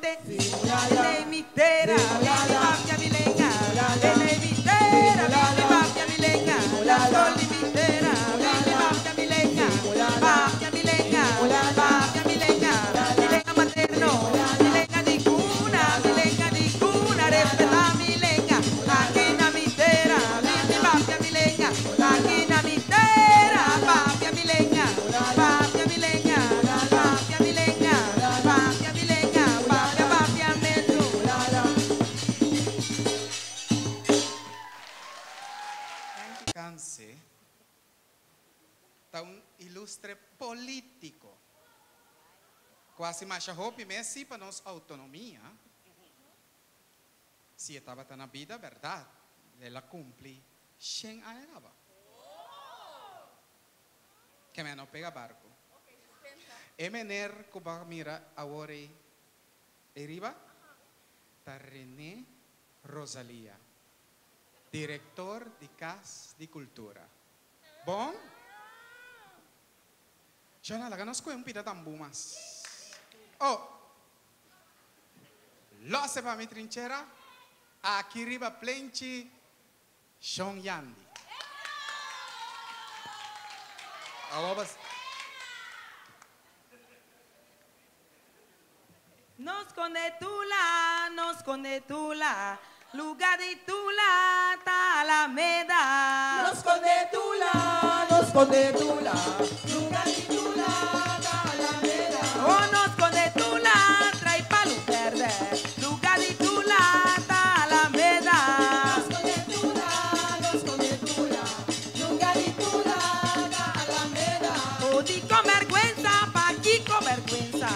mete, ele mitera, papia milenga, ele mitera, papia milenga, la sol mitera, papia milenga, papia milenga, papia milenga, milenga materno, milenga di cuna, respeta milenga, aquí na mitera, papia milenga, aquí na mitera, papia milenga, papia milenga, papia milenga, papia milenga, papia meso. Canse está un ilustre político. Quase mais hope Messi para nossa autonomia. Se estava na vida, verdade, ela cumpre 100 anos. Que me não pega barco. E mener kuba mira agora eriba ta René Rosalia, diretor de Casa de Cultura. Bom? Já não laga nos coe pita tambumas. Oh, lo se para mi trinchera, aquí arriba plenchi, Sean Yandi. Alobas. Nos conde tula, lugar de tula, ta Alameda. Nos conde tula, lugar de tula, ta Alameda. Oh, nos conde tula, trae palo verde, lugar de tula, ta Alameda. Nos conde tula, lugar de tula, ta Alameda. Oh, dico vergüenza, pa' Kiko vergüenza,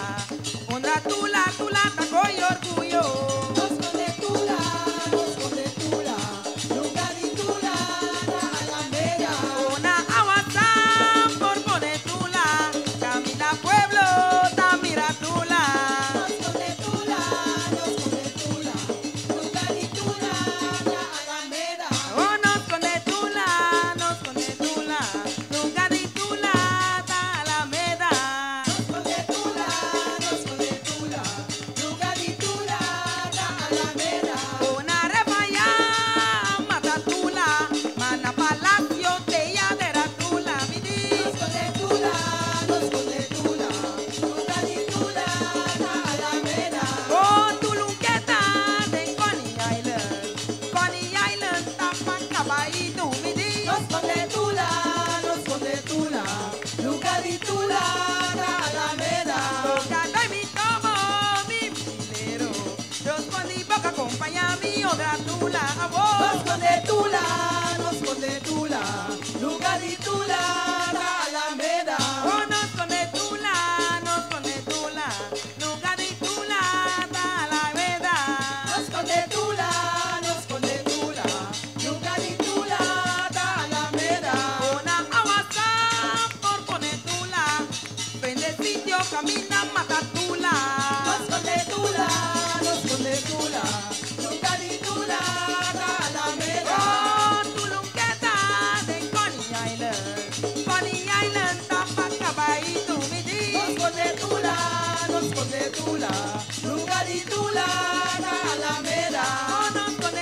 onda tula, ta coi orgullo. Nos conde tula, lugar de tula, ta Alameda. Una aguasa por poner tula, camina pueblo, ta mira tula. Nos conde tula, lugar de tula, ta Alameda. Oh, nos conde tula, lugar de tula, ta Alameda. Nos conde tula, lugar de tula, ta Alameda. Una refaya, mata tula, mana palacio, te ya de tula, mi di. Nos conde tula, lugar de tula, ta Alameda. Oh, tulunqueta de Coney Island, tapa caballito, mi di. Nos conde tula, lugar de tula, ta Alameda. Cada mi tomo, mi filero, yo con mi boca acompaña mi otra tula, a Nos vos. conde tula, lugar de tula, ta Alameda. Oh, nos conde tula, lugar de tula, ta Alameda. Nos conde tula, lugar de tula, ta Alameda. Una aguasa por poner tula, prende sitio, camina, mata tula. Nos conde tula, lugar de tula, ta Alameda. Oh, tulunqueta de Coney Island, tapa caballito, mi di. Nos conde tula, lugar de tula, ta Alameda. Oh, nos conde